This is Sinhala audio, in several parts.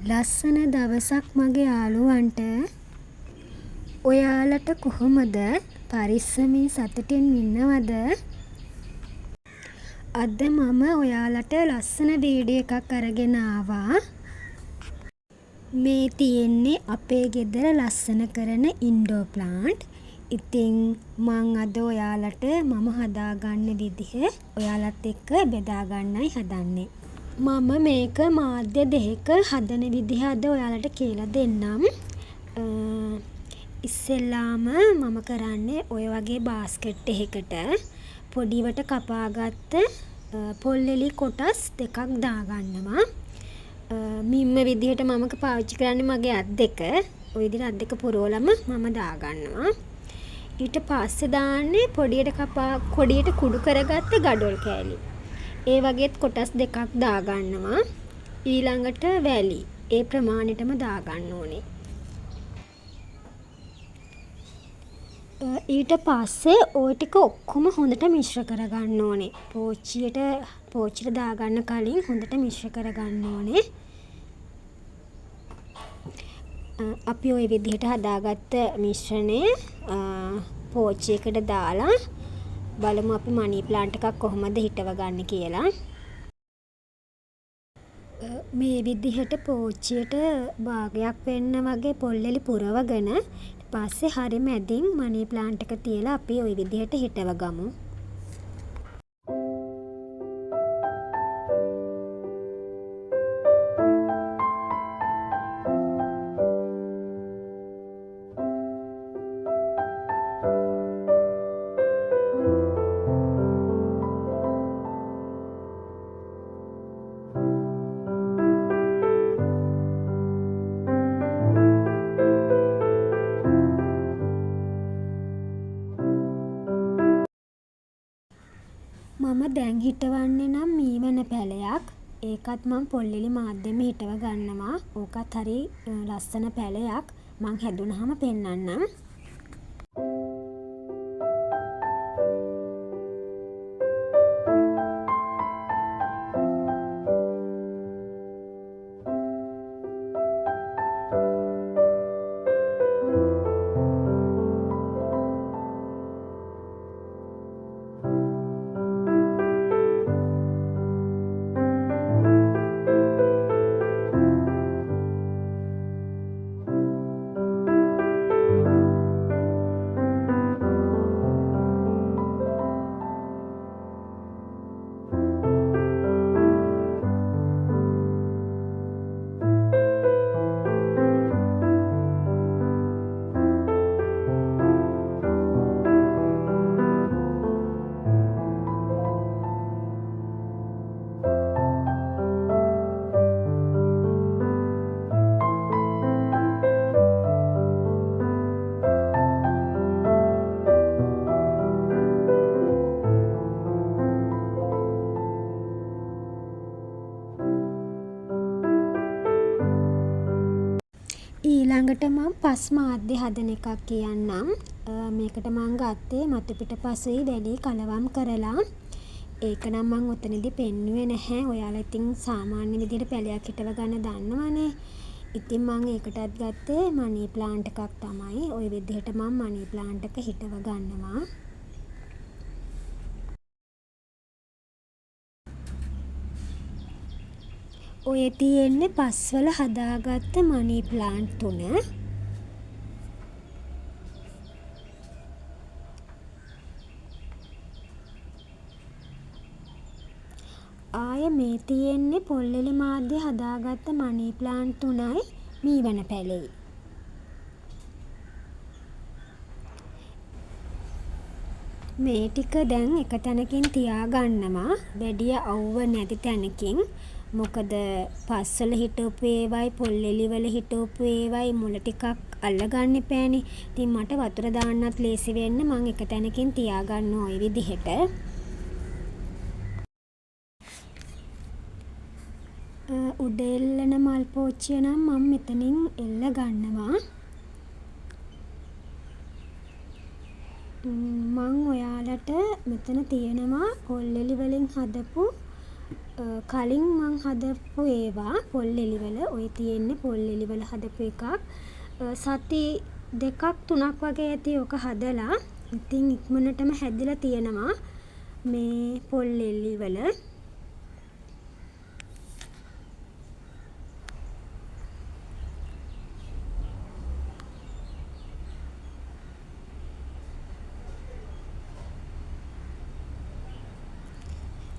ලස්සන දවසක් මගේ යාළුවන්ට ඔයාලට කොහොමද? පරිස්සමින් සතුටින් ඉන්නවද? අද මම ඔයාලට ලස්සන වීඩියෝ එකක් අරගෙන ආවා. මේ තියෙන්නේ අපේ ගෙදර ලස්සන කරන ඉන්ඩෝර් ප්ලාන්ට්. ඉතින් මං අද ඔයාලට මම හදාගන්න විදිහ ඔයාලත් එක්ක බෙදා ගන්නයි හදන්නේ. මම මේක මාධ්‍ය දෙකක හදන විදිහ අද ඔයාලට කියලා දෙන්නම්. ඉස්සෙල්ලාම මම කරන්නේ ඔය වගේ බාස්කට් එකකට පොඩිවට කපාගත්ත පොල් එළි කොටස් දෙකක් දාගන්නවා. මිම්ම විදිහට මම පාවිච්චි කරන්නේ මගේ අත් දෙක. ඔය විදිහට අත් දෙක පුරවලම මම දාගන්නවා. ඊට පස්සේ දාන්නේ කොඩියට කුඩු කරගත්ත ගඩොල් කෑලි. ඒ වගේත් කොටස් දෙකක් දාගන්නවා. ඊළඟට වැලි. ඒ ප්‍රමාණෙටම දාගන්න ඕනේ. ඊට පස්සේ ওই ටික ඔක්කොම හොඳට මිශ්‍ර කරගන්න ඕනේ. පෝච්චියට දාගන්න කලින් හොඳට මිශ්‍ර කරගන්න ඕනේ. අපි ওই විදිහට හදාගත්ත මිශ්‍රණය පෝච්චියකට දාලා බලමු අපි මනි ප්ලාන්ට් එකක් කොහොමද හිටව ගන්න කියලා. මේ විදිහට පෝච්චියට භාගයක් වෙන්න වගේ පොල් එළි පුරවගෙන පස්සේ හරි මැදින් මනි ප්ලාන්ට් එක තියලා අපි ওই විදිහට හිටව ගමු. මම දැන් හිටවන්නේ නම් මීවන පැලයක්. ඒකත් මම පොල් එළි මාධ්‍යෙම හිටව ගන්නවා. ඕකත් හරි ලස්සන පැලයක්. මං හැදුනහම පෙන්නන්නම්. ඊළඟට මම පස් මාධ්‍ය හදන එකක් කියන්නම්. මේකට මං ගත්තේ මතු පිට පසුයි වැලි කලවම් කරලා. ඒක නම් මං ඔතනදී පෙන්නුවේ නැහැ. ඔයාලා ඉතින් සාමාන්‍ය විදිහට පැලයක් හිටව ගන්න දන්නවනේ. ඉතින් මං ඒකටත් ගත්තේ මනි ප්ලාන්ට් එකක් තමයි. ওই විදිහට මම මනි ප්ලාන්ට් එක හිටව ගන්නවා. ඔය තියෙන්නේ පස්වල හදාගත්ත මනි ප්ලාන්ට් 3. ආය මේ තියෙන්නේ පොල් එළි මාධ්‍ය හදාගත්ත මනි ප්ලාන්ට් 3යි මීවන පැලෙයි. මේ ටික දැන් එක තැනකින් තියාගන්නවා. වැඩිය අවුව නැති තැනකින්. මොකද පස්වල හිටවපු ඒවයි පොල් එළි වල හිටවපු ඒවයි මුල ටිකක් අල්ලගන්න එපානේ. ඉතින් මට වතුර දාන්නත් ලේසි වෙන්න මං එක තැනකින් තියාගන්නවා ওই විදිහට. උඩ එල්ලන මල් පෝච්චිය නම් මම මෙතනින් එල්ල ගන්නවා. මං ඔයාලට මෙතන තියෙනවා පොල් එළි වලින් හදපු කලින් මං හදපු ඒවා පොල් එළිවල ඔය තියෙන්නේ පොල් එළිවල හදපු එකක්. සති 2ක් 3ක් වගේ ඇති ඕක හදලා. ඉතින් ඉක්මනටම හැදිලා තියෙනවා මේ පොල් එළිවල.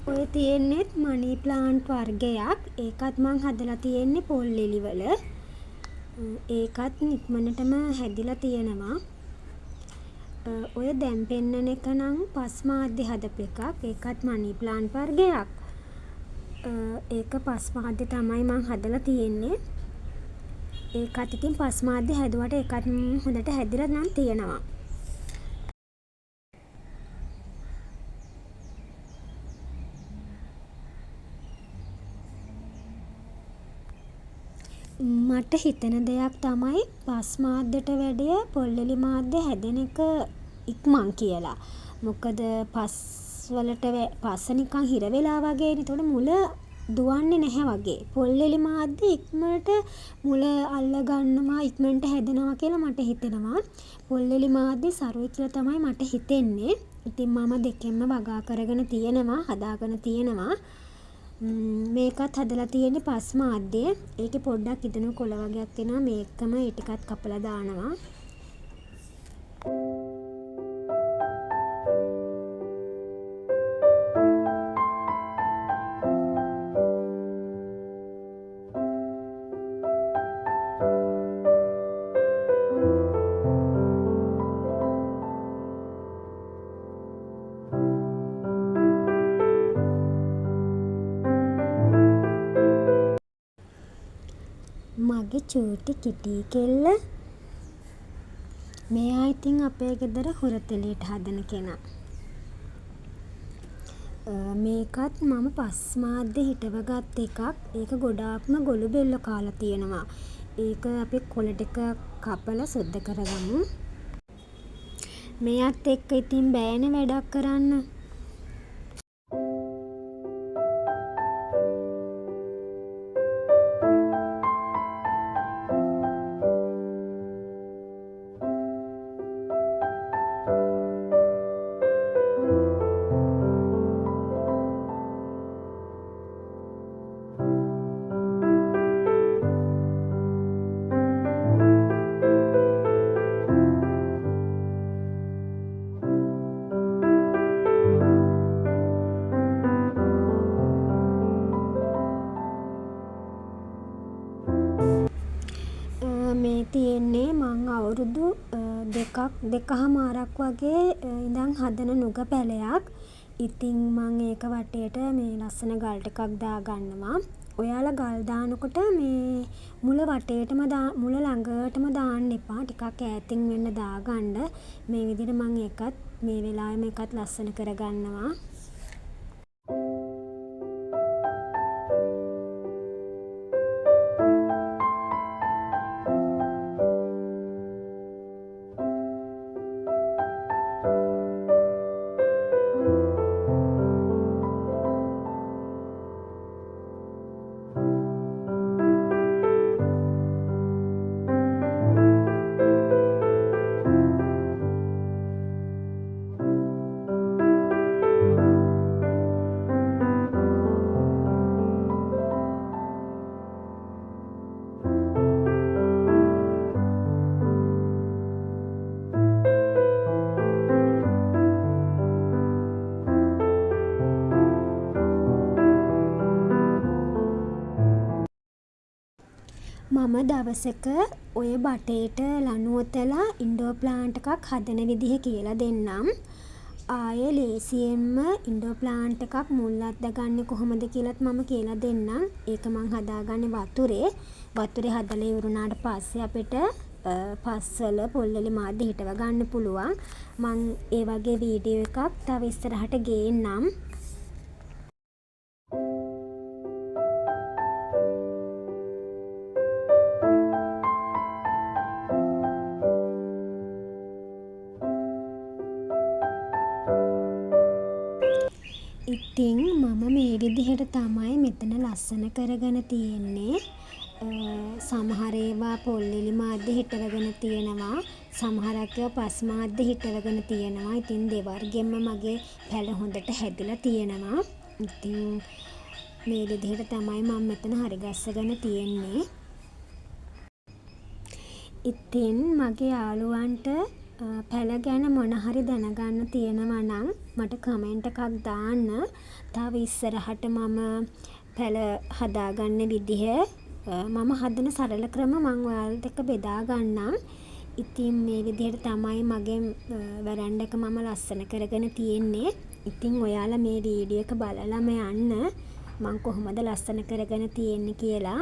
ඔය තියෙන්නෙත් මනි ප්ලාන්ට් වර්ගයක්. ඒකත් මං හදලා තියෙන්නේ පොල් එළිවල. ඒකත් ඉක්මනටම හැදිලා තියෙනවා. ඔය දැන් පෙන්නන එක නම් පස් මාධ්‍ය හදපු එකක්. ඒකත් මනි ප්ලාන්ට් වර්ගයක්. ඒක පස් මාධ්‍ය තමයි මං හදලා තියෙන්නේ. ඒකත් ඉතින් පස් මාධ්‍ය හැදුවට ඒකත් හොඳට හැදිලා නම් තියෙනවා. මට හිතෙන දෙයක් තමයි පස් මාධ්‍යට වැඩිය පොල් එළි මාධ්‍ය හැදෙන එක ඉක්මන් කියලා. මොකද පස් වලට පස්ස නිකන් හිර වෙලා වගේනේ. එතකොට මුල දුවන්නේ නැහැ වගේ. පොල් එළි මාධ්‍ය ඉක්මනට මුල අල්ල ගන්නවා ඉක්මනට හැදෙනවා කියලා මට හිතෙනවා. පොල් එළි මාධ්‍ය සරුයි කියලා තමයි මට හිතෙන්නේ. ඉතින් මම දෙකෙන්ම වගා කරගෙන තියෙනවා හදාගෙන තියෙනවා. මේකත් හදලා තියෙන්නේ පස් මාධ්‍ය. ඒකේ පොඩ්ඩක් ඉදෙන කොළ වගේක් තියෙනවා. මේකම ඒ ටිකත් කපලා දානවා. මගේ චූටි කිටි කෙල්ල. මෙයා ඉතින් අපේ ගෙදර හුරතලයට හදන කෙනා. මේකත් මම පස් මාධ්‍ය හිටව ගත්ත එකක්. ඒක ගොඩාක්ම ගොළු බෙල්ලෝ කාලා තියෙනවා. ඒක අපි කොළ ටික කපලා සුද්ද කරගමු. මෙයත් එක්ක ඉතින් බෑනේ වැඩක් කරන්න. මේ තියෙන්නේ මං අවුරුදු දෙකහමාරක් වගේ ඉඳන් හදන නුග පැළයක්. ඉතින් මං ඒක වටේට මේ ලස්සන ගල් ටිකක් දාගන්නවා. ඔයාලා ගල් දානකොට මේ මුල වටේටම මුල ළඟටම දාන්න එපා. ටිකක් ඈතින් වෙන්න දාගන්න. මේ විදිහට මං ඒකත් මේ වෙලාවෙම ඒකත් ලස්සන කරගන්නවා. මම දවසක ඔය බටේට ලණු ඔතලා ඉන්ඩෝර් ප්ලාන්ට් එකක් හදන විදිහ කියලා දෙන්නම්. ආයේ ලේසියෙන්ම ඉන්ඩෝර් ප්ලාන්ට් එකක් මුල් අද්දගන්නේ කොහොමද කියලාත් මම කියලා දෙන්නම්. ඒක මං හදාගන්නේ වතුරේ. වතුරේ හදලා ඉවරුනාට පස්සේ අපිට පස්වල පොල් එළි මාධ්‍ය හිටව ගන්න පුළුවන්. මං ඒ වගේ වීඩියෝ එකක් තව ඉස්සරහට ගේන්නම්. ඉතින් මම මේ විදිහට තමයි ලස්සන කරගෙන තියෙන්නේ. සමහර ඒවා පොල් එළි මාධ්‍ය හිටවගෙන තියෙනවා. සමහරක් ඒවා පස් මාධ්‍ය හිටවගෙන තියෙනවා. ඉතින් දෙවර්ගෙන්ම මගේ පැළ හොඳට හැදිලා තියෙනවා. ඉතින් මේ විදිහට තමයි මම මෙතන හරිගස්සගෙන තියෙන්නේ. ඉතින් මගේ යාළුවන්ට පැළ ගැන මොන හරි දැනගන්න තියෙනවා නම් මට කමෙන්ට් එකක් දාන්න. තව ඉස්සරහට මම පැළ හදාගන්න විදිහ මම හදන සරල ක්‍රම මම ඔයාලට එක්ක බෙදා ගන්නම්. ඉතින් මේ විදිහට තමයි මගේ වරන්ඩා එක මම ලස්සන කරගෙන තියෙන්නේ. ඉතින් ඔයාලා මේ වීඩියෝ එක බලලම යන්න මම කොහොමද ලස්සන කරගෙන තියෙන්නේ කියලා.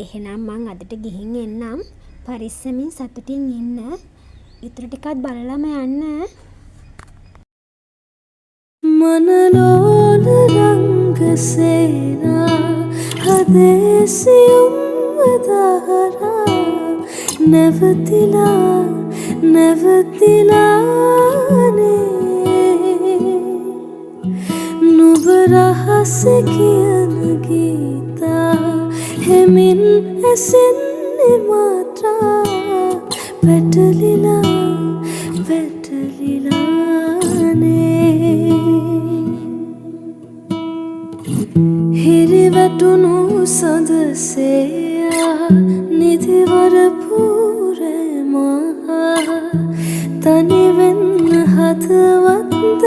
එහෙනම් මං අදට ගිහින් එන්නම්. පරිස්සමින් සතුටින් ඉන්න. ඉතුරු ටිකත් බලලම යන්න. मनलोल रंग सेना हदेसियुम दहरा नवतिला नवतिलाने නුඹ රහස කියන ගීතා හෙමින් ඇසෙන්නේ මාත්‍රා පැටලිලා පැටලිලානේ හිරිවැටුණු සඳසේයා